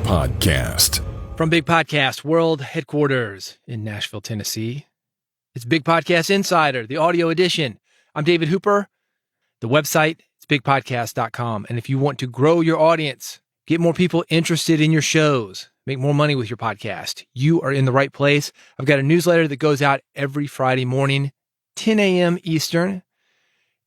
Podcast. From Big Podcast World Headquarters in Nashville, Tennessee, it's Big Podcast Insider, the audio edition. I'm David Hooper. The website is bigpodcast.com. And if you want to grow your audience, get more people interested in your shows, make more money with your podcast, you are in the right place. I've got a newsletter that goes out every Friday morning, 10 a.m. Eastern.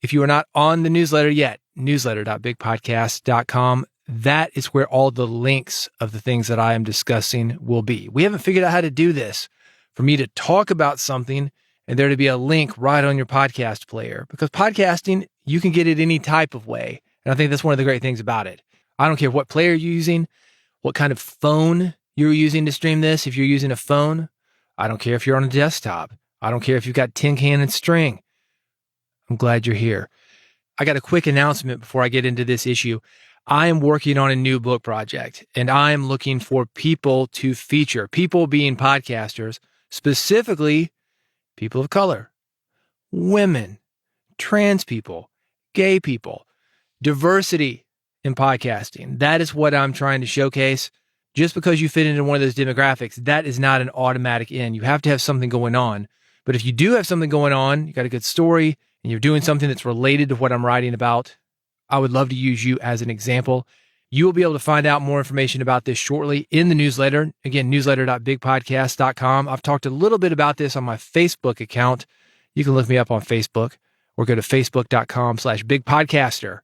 If you are not on the newsletter yet, newsletter.bigpodcast.com. That is where all the links of the things that I am discussing will be. We haven't figured out how to do this for me to talk about something and there to be a link right on your podcast player, because podcasting, you can get it any type of way. And I think that's one of the great things about it. I don't care what player you're using, what kind of phone you're using to stream this. If you're using a phone, I don't care if you're on a desktop. I don't care if you've got tin can and string. I'm glad you're here. I got a quick announcement before I get into this issue. I am working on a new book project, and I am looking for people to feature, people being podcasters, specifically people of color, women, trans people, gay people, diversity in podcasting. That is what I'm trying to showcase. Just because you fit into one of those demographics, that is not an automatic in. You have to have something going on. But if you do have something going on, you got a good story, and you're doing something that's related to what I'm writing about, I would love to use you as an example. You will be able to find out more information about this shortly in the newsletter. Again, newsletter.bigpodcast.com. I've talked a little bit about this on my Facebook account. You can look me up on Facebook or go to facebook.com/bigpodcaster.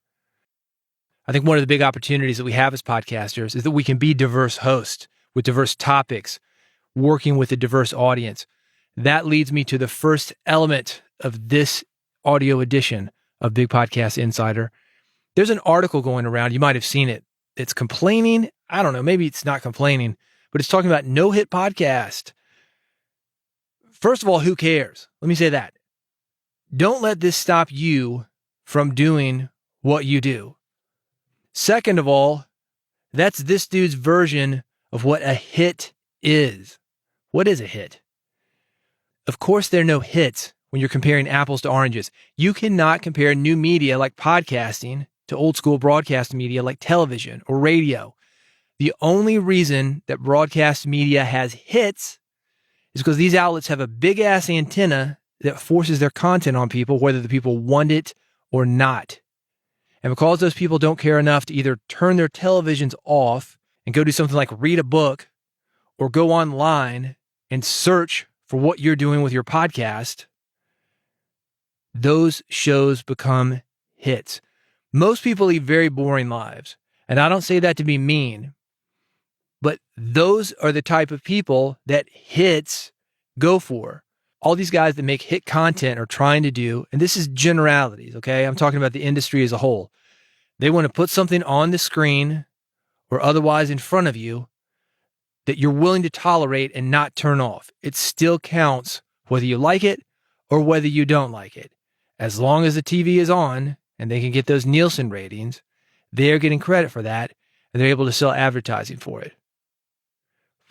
I think one of the big opportunities that we have as podcasters is that we can be diverse hosts with diverse topics, working with a diverse audience. That leads me to the first element of this audio edition of Big Podcast Insider. There's an article going around. You might have seen it. It's complaining. I don't know. Maybe it's not complaining, but it's talking about no-hit podcast. First of all, who cares? Let me say that. Don't let this stop you from doing what you do. Second of all, that's this dude's version of what a hit is. What is a hit? Of course, there are no hits when you're comparing apples to oranges. You cannot compare new media like podcasting to old school broadcast media like television or radio. The only reason that broadcast media has hits is because these outlets have a big ass antenna that forces their content on people, whether the people want it or not. And because those people don't care enough to either turn their televisions off and go do something like read a book or go online and search for what you're doing with your podcast, those shows become hits. Most people lead very boring lives. And I don't say that to be mean, but those are the type of people that hits go for. All these guys that make hit content are trying to do, and this is generalities, okay? I'm talking about the industry as a whole. They want to put something on the screen or otherwise in front of you that you're willing to tolerate and not turn off. It still counts whether you like it or whether you don't like it. As long as the TV is on and they can get those Nielsen ratings, they're getting credit for that, and they're able to sell advertising for it.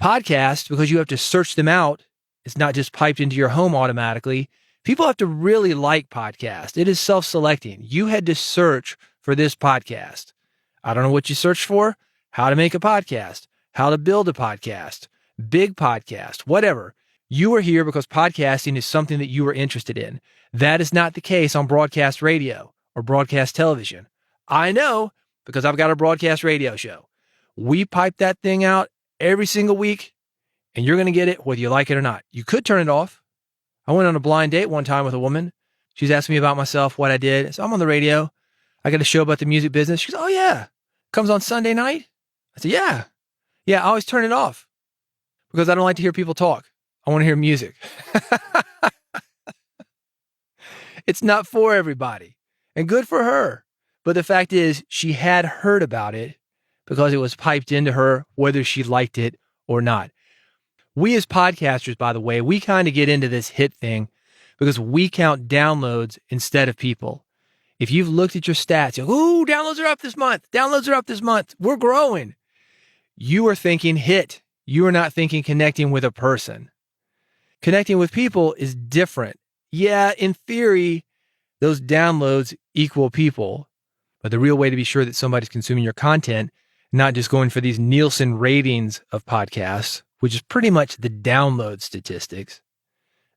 Podcasts, because you have to search them out, it's not just piped into your home automatically. People have to really like podcasts. It is self-selecting. You had to search for this podcast. I don't know what you searched for. How to make a podcast, how to build a podcast, big podcast, whatever. You are here because podcasting is something that you are interested in. That is not the case on broadcast radio or broadcast television. I know, because I've got a broadcast radio show. We pipe that thing out every single week, and you're going to get it whether you like it or not. You could turn it off. I went on a blind date one time with a woman. She's asking me about myself, what I did. So I'm on the radio. I got a show about the music business. She goes, oh yeah, comes on Sunday night? I said, yeah. Yeah, I always turn it off because I don't like to hear people talk. I want to hear music. It's not for everybody, and good for her. But the fact is, she had heard about it because it was piped into her, whether she liked it or not. We as podcasters, by the way, we kind of get into this hit thing because we count downloads instead of people. If you've looked at your stats, you're like, ooh, downloads are up this month. Downloads are up this month. We're growing. You are thinking hit. You are not thinking connecting with a person. Connecting with people is different. Yeah, in theory, those downloads equal people. But the real way to be sure that somebody's consuming your content not just going for these Nielsen ratings of podcasts, which is pretty much the download statistics.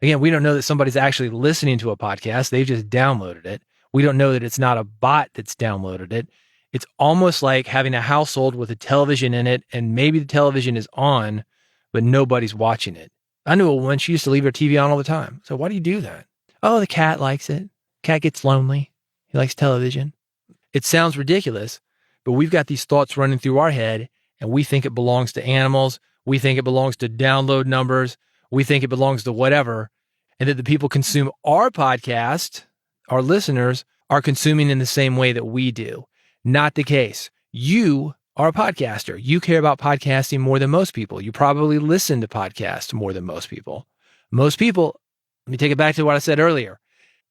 Again, we don't know that somebody's actually listening to a podcast. They've just downloaded it. We don't know that it's not a bot that's downloaded it. It's almost like having a household with a television in it, and maybe the television is on, but nobody's watching it. I knew a woman, she used to leave her TV on all the time. So why do you do that? Oh, the cat likes it. Cat gets lonely. He likes television. It sounds ridiculous, but we've got these thoughts running through our head, and we think it belongs to animals. We think it belongs to download numbers. We think it belongs to whatever. And that the people consume our podcast, our listeners, are consuming in the same way that we do. Not the case. You are a podcaster. You care about podcasting more than most people. You probably listen to podcasts more than most people. Most people, let me take it back to what I said earlier.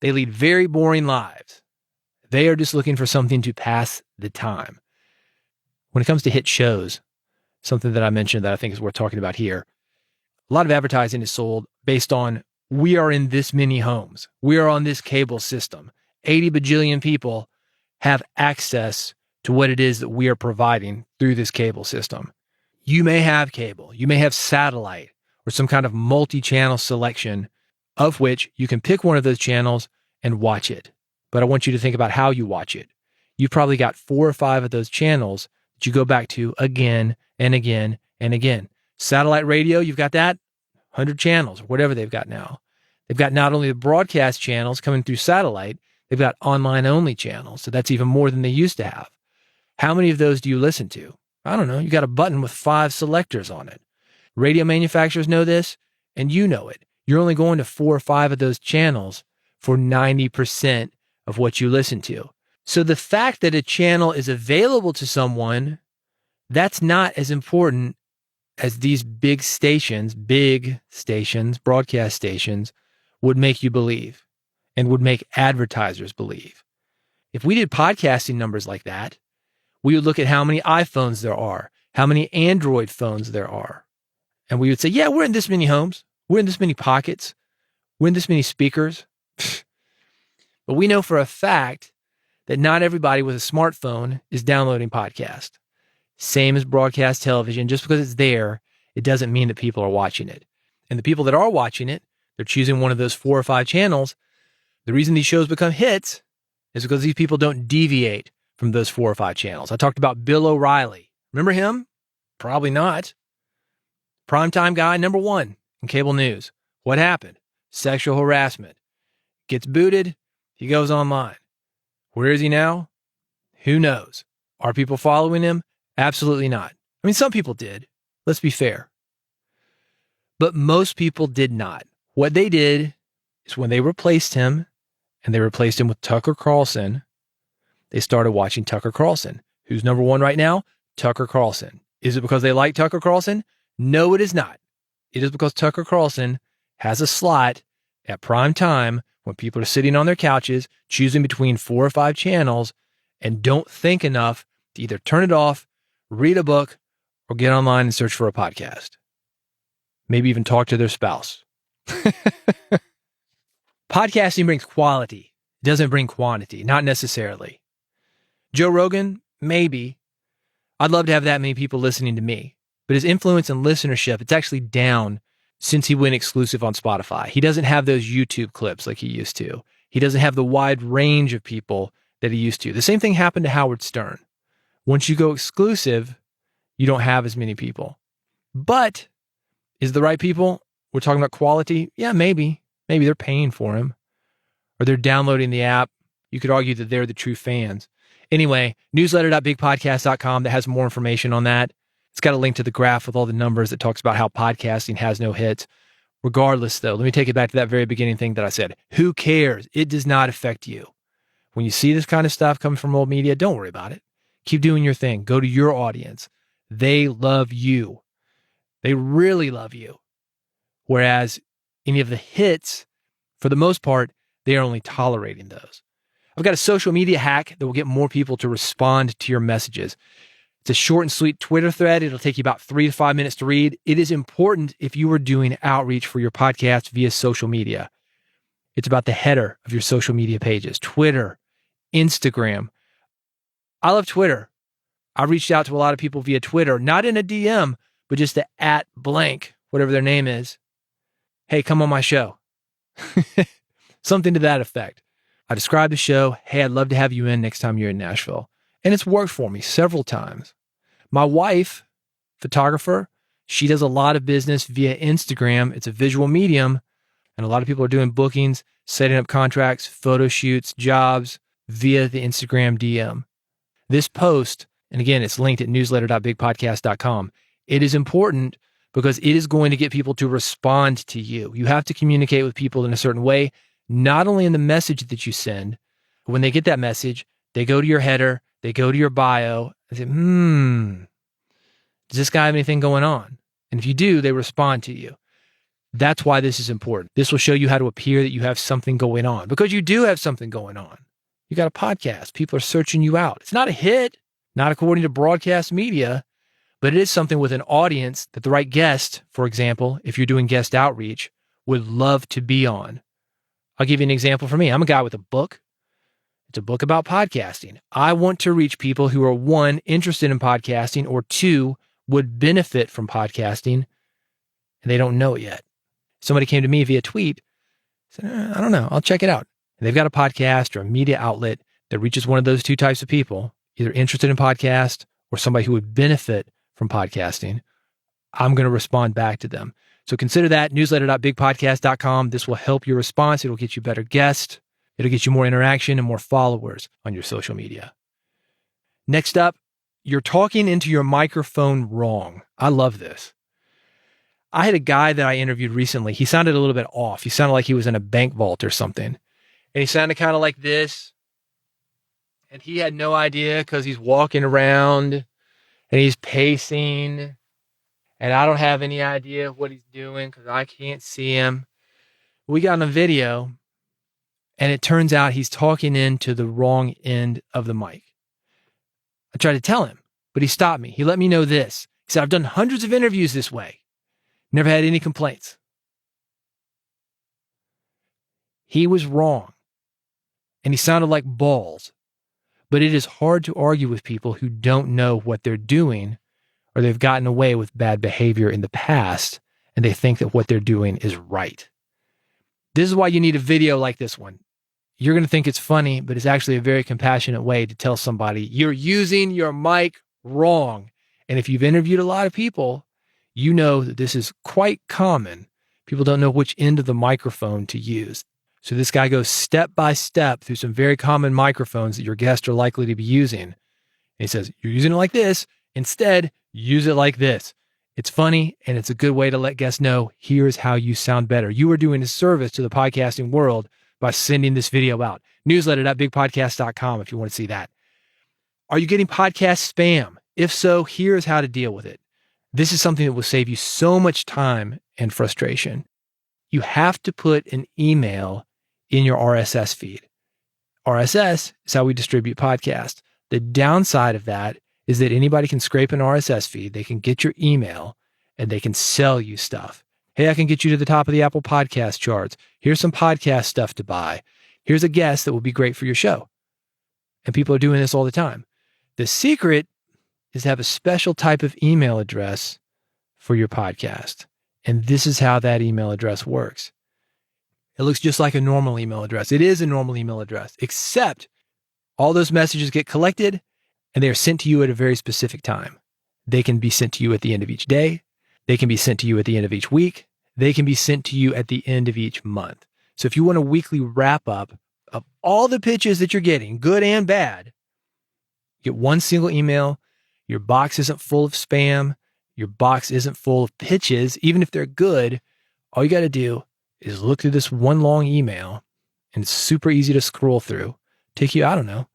They lead very boring lives. They are just looking for something to pass the time. When it comes to hit shows, something that I mentioned that I think is worth talking about here, a lot of advertising is sold based on, we are in this many homes. We are on this cable system. 80 bajillion people have access to what it is that we are providing through this cable system. You may have cable, you may have satellite, or some kind of multi-channel selection of which you can pick one of those channels and watch it. But I want you to think about how you watch it. You've probably got 4 or 5 of those channels that you go back to again and again and again. Satellite radio, you've got that, 100 channels, or whatever they've got now. They've got not only the broadcast channels coming through satellite, they've got online-only channels, so that's even more than they used to have. How many of those do you listen to? I don't know. You got a button with 5 selectors on it. Radio manufacturers know this, and you know it. You're only going to 4 or 5 of those channels for 90% of what you listen to. So the fact that a channel is available to someone, that's not as important as these big stations, broadcast stations, would make you believe and would make advertisers believe. If we did podcasting numbers like that, we would look at how many iPhones there are, how many Android phones there are. And we would say, yeah, we're in this many homes. We're in this many pockets. We're in this many speakers. But we know for a fact that not everybody with a smartphone is downloading podcasts. Same as broadcast television. Just because it's there, it doesn't mean that people are watching it. And the people that are watching it, they're choosing one of those 4 or 5 channels. The reason these shows become hits is because these people don't deviate from those 4 or 5 channels. I talked about Bill O'Reilly. Remember him? Probably not. Primetime guy, number 1 in cable news. What happened? Sexual harassment. Gets booted. He goes online. Where is he now? Who knows? Are people following him? Absolutely not. I mean, some people did. Let's be fair. But most people did not. What they did is when they replaced him, and they replaced him with Tucker Carlson, they started watching Tucker Carlson. Who's number 1 right now? Tucker Carlson. Is it because they like Tucker Carlson? No, it is not. It is because Tucker Carlson has a slot at prime time when people are sitting on their couches, choosing between 4 or 5 channels, and don't think enough to either turn it off, read a book, or get online and search for a podcast. Maybe even talk to their spouse. Podcasting brings quality. It doesn't bring quantity, not necessarily. Joe Rogan, maybe. I'd love to have that many people listening to me. But his influence and listenership, it's actually down since he went exclusive on Spotify. He doesn't have those YouTube clips like he used to. He doesn't have the wide range of people that he used to. The same thing happened to Howard Stern. Once you go exclusive, you don't have as many people. But is the right people? We're talking about quality? Yeah, maybe. Maybe they're paying for him. Or they're downloading the app. You could argue that they're the true fans. Anyway, newsletter.bigpodcast.com that has more information on that. It's got a link to the graph with all the numbers that talks about how podcasting has no hits. Regardless, though, let me take it back to that very beginning thing that I said. Who cares? It does not affect you. When you see this kind of stuff coming from old media, don't worry about it. Keep doing your thing. Go to your audience. They love you. They really love you. Whereas any of the hits, for the most part, they are only tolerating those. I've got a social media hack that will get more people to respond to your messages. It's a short and sweet Twitter thread. It'll take you about 3 to 5 minutes to read. It is important if you are doing outreach for your podcast via social media. It's about the header of your social media pages, Twitter, Instagram. I love Twitter. I reached out to a lot of people via Twitter, not in a DM, but just the @blank, whatever their name is. Hey, come on my show. Something to that effect. I described the show. Hey, I'd love to have you in next time you're in Nashville. And it's worked for me several times. My wife, photographer, she does a lot of business via Instagram. It's a visual medium. And a lot of people are doing bookings, setting up contracts, photo shoots, jobs via the Instagram DM. This post, and again, it's linked at newsletter.bigpodcast.com. It is important because it is going to get people to respond to you. You have to communicate with people in a certain way, not only in the message that you send. When they get that message, they go to your header, they go to your bio, and say, does this guy have anything going on? And if you do, they respond to you. That's why this is important. This will show you how to appear that you have something going on, because you do have something going on. You got a podcast. People are searching you out. It's not a hit, not according to broadcast media, but it is something with an audience that the right guest, for example, if you're doing guest outreach, would love to be on. I'll give you an example for me. I'm a guy with a book. It's a book about podcasting. I want to reach people who are, one, interested in podcasting, or two, would benefit from podcasting, and they don't know it yet. Somebody came to me via tweet, said, I don't know, I'll check it out. And they've got a podcast or a media outlet that reaches one of those two types of people, either interested in podcast or somebody who would benefit from podcasting. I'm going to respond back to them. So consider that, newsletter.bigpodcast.com. This will help your response. It'll get you better guests. It'll get you more interaction and more followers on your social media. Next up, you're talking into your microphone wrong. I love this. I had a guy that I interviewed recently. He sounded a little bit off. He sounded like he was in a bank vault or something. And he sounded kind of like this. And he had no idea because he's walking around and he's pacing. And I don't have any idea what he's doing because I can't see him. We got on a video and it turns out he's talking into the wrong end of the mic. I tried to tell him, but he stopped me. He let me know this. He said, I've done hundreds of interviews this way. Never had any complaints. He was wrong. And he sounded like balls. But it is hard to argue with people who don't know what they're doing, or they've gotten away with bad behavior in the past, and they think that what they're doing is right. This is why you need a video like this one. You're going to think it's funny, but it's actually a very compassionate way to tell somebody you're using your mic wrong. And if you've interviewed a lot of people, you know that this is quite common. People don't know which end of the microphone to use. So this guy goes step by step through some very common microphones that your guests are likely to be using. And he says, you're using it like this. Instead, use it like this. It's funny, and it's a good way to let guests know, here's how you sound better. You are doing a service to the podcasting world by sending this video out. Newsletter.bigpodcast.com if you want to see that. Are you getting podcast spam? If so, here's how to deal with it. This is something that will save you so much time and frustration. You have to put an email in your RSS feed. RSS is how we distribute podcasts. The downside of that is that anybody can scrape an RSS feed, they can get your email, and they can sell you stuff. Hey, I can get you to the top of the Apple Podcast charts. Here's some podcast stuff to buy. Here's a guest that will be great for your show. And people are doing this all the time. The secret is to have a special type of email address for your podcast. And this is how that email address works. It looks just like a normal email address. It is a normal email address, except all those messages get collected and they are sent to you at a very specific time. They can be sent to you at the end of each day. They can be sent to you at the end of each week. They can be sent to you at the end of each month. So if you want a weekly wrap up of all the pitches that you're getting, good and bad, you get one single email. Your box isn't full of spam. Your box isn't full of pitches. Even if they're good, all you got to do is look through this one long email, and it's super easy to scroll through. Take you, I don't know,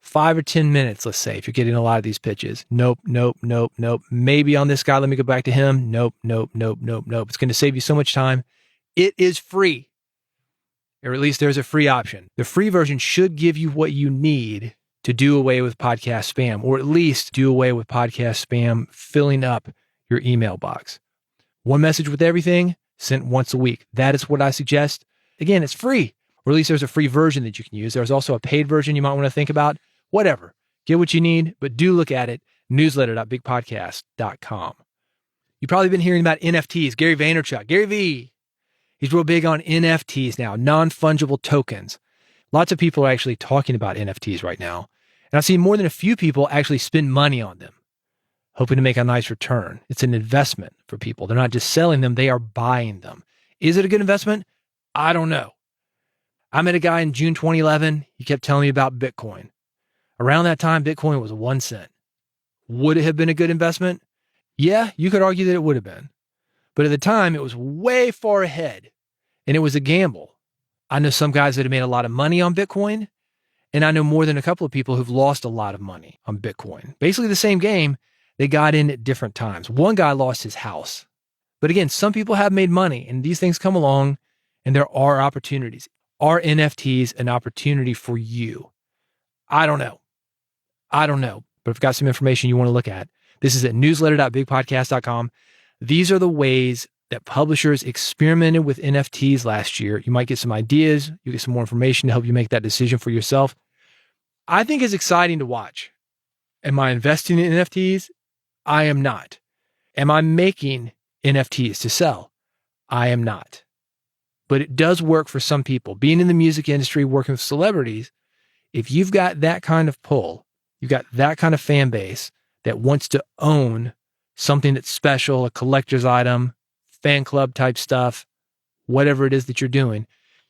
5 or 10 minutes, let's say, if you're getting a lot of these pitches. Nope. Maybe on this guy, let me go back to him. Nope. It's going to save you so much time. It is free, or at least there's a free option. The free version should give you what you need to do away with podcast spam, or at least do away with podcast spam filling up your email box. One message with everything, sent once a week. That is what I suggest. Again, it's free, or at least there's a free version that you can use. There's also a paid version you might want to think about. Whatever. Get what you need, but do look at it. newsletter.bigpodcast.com. You've probably been hearing about NFTs. Gary Vaynerchuk, Gary V. He's real big on NFTs now, non-fungible tokens. Lots of people are actually talking about NFTs right now. And I've seen more than a few people actually spend money on them, hoping to make a nice return. It's an investment for people. They're not just selling them, they are buying them. Is it a good investment? I don't know. I met a guy in June 2011. He kept telling me about Bitcoin. Around that time, Bitcoin was 1 cent. Would it have been a good investment? Yeah, you could argue that it would have been. But at the time, it was way far ahead, and it was a gamble. I know some guys that have made a lot of money on Bitcoin, and I know more than a couple of people who've lost a lot of money on Bitcoin. Basically the same game, they got in at different times. One guy lost his house. But again, some people have made money, and these things come along, and there are opportunities. Are NFTs an opportunity for you? I don't know. But if you've got some information you want to look at, this is at newsletter.bigpodcast.com. These are the ways that publishers experimented with NFTs last year. You might get some ideas. You get some more information to help you make that decision for yourself. I think it's exciting to watch. Am I investing in NFTs? I am not. Am I making NFTs to sell? I am not. But it does work for some people. Being in the music industry, working with celebrities, if you've got that kind of pull, you've got that kind of fan base that wants to own something that's special, a collector's item, fan club type stuff, whatever it is that you're doing,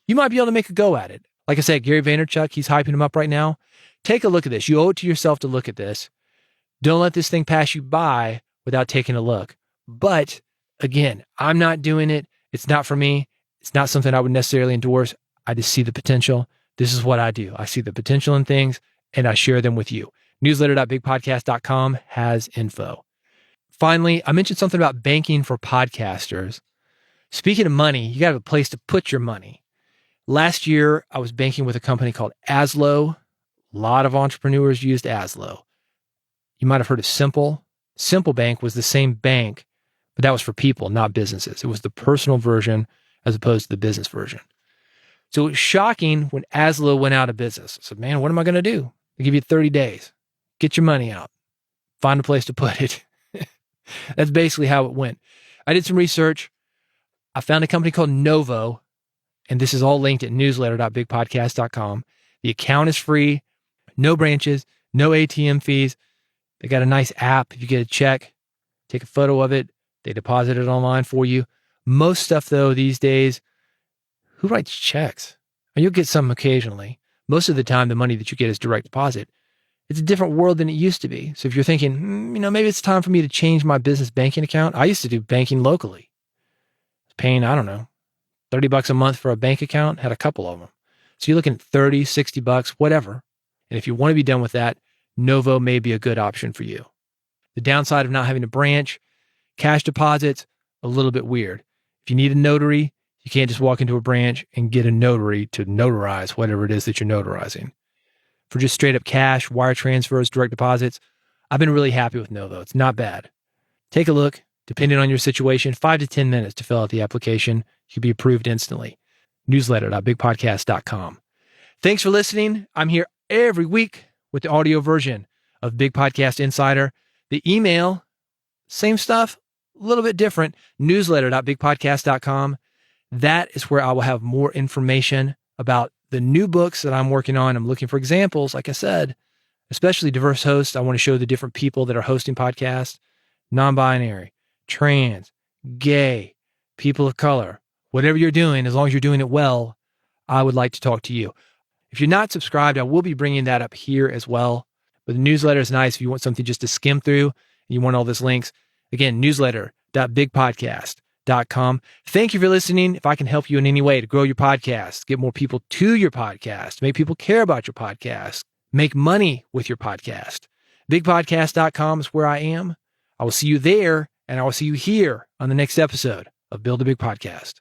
you might be able to make a go at it. Like I said, Gary Vaynerchuk, he's hyping him up right now. Take a look at this. You owe it to yourself to look at this. Don't let this thing pass you by without taking a look. But again, I'm not doing it. It's not for me. It's not something I would necessarily endorse. I just see the potential. This is what I do. I see the potential in things and I share them with you. Newsletter.bigpodcast.com has info. Finally, I mentioned something about banking for podcasters. Speaking of money, you got to have a place to put your money. Last year, I was banking with a company called Azlo. A lot of entrepreneurs used Azlo. You might have heard of Simple. Simple Bank was the same bank, but that was for people, not businesses. It was the personal version as opposed to the business version. So it was shocking when Azlo went out of business. I said, man, what am I going to do? They give you 30 days. Get your money out. Find a place to put it. That's basically how it went. I did some research. I found a company called Novo, and this is all linked at newsletter.bigpodcast.com. The account is free, no branches, no ATM fees. They got a nice app. If you get a check, take a photo of it. They deposit it online for you. Most stuff, though, these days, who writes checks? And you'll get some occasionally. Most of the time, the money that you get is direct deposit. It's a different world than it used to be. So if you're thinking, maybe it's time for me to change my business banking account. I used to do banking locally. I was paying, $30 a month for a bank account, had a couple of them. So you're looking at $30, $60, whatever. And if you want to be done with that, Novo may be a good option for you. The downside of not having a branch, cash deposits, a little bit weird. If you need a notary, you can't just walk into a branch and get a notary to notarize whatever it is that you're notarizing. For just straight up cash, wire transfers, direct deposits, I've been really happy with Novo. It's not bad. Take a look. Depending on your situation, 5 to 10 minutes to fill out the application. You'll be approved instantly. Newsletter.bigpodcast.com. Thanks for listening. I'm here every week with the audio version of Big Podcast Insider. The email, same stuff, a little bit different. Newsletter.bigpodcast.com. That is where I will have more information about the new books that I'm working on. I'm looking for examples, like I said, especially diverse hosts. I want to show the different people that are hosting podcasts, non-binary, trans, gay, people of color, whatever you're doing, as long as you're doing it well, I would like to talk to you. If you're not subscribed, I will be bringing that up here as well. But the newsletter is nice if you want something just to skim through and you want all those links. Again, newsletter.bigpodcast.com. Thank you for listening. If I can help you in any way to grow your podcast, get more people to your podcast, make people care about your podcast, make money with your podcast, bigpodcast.com is where I am. I will see you there, and I will see you here on the next episode of Build a Big Podcast.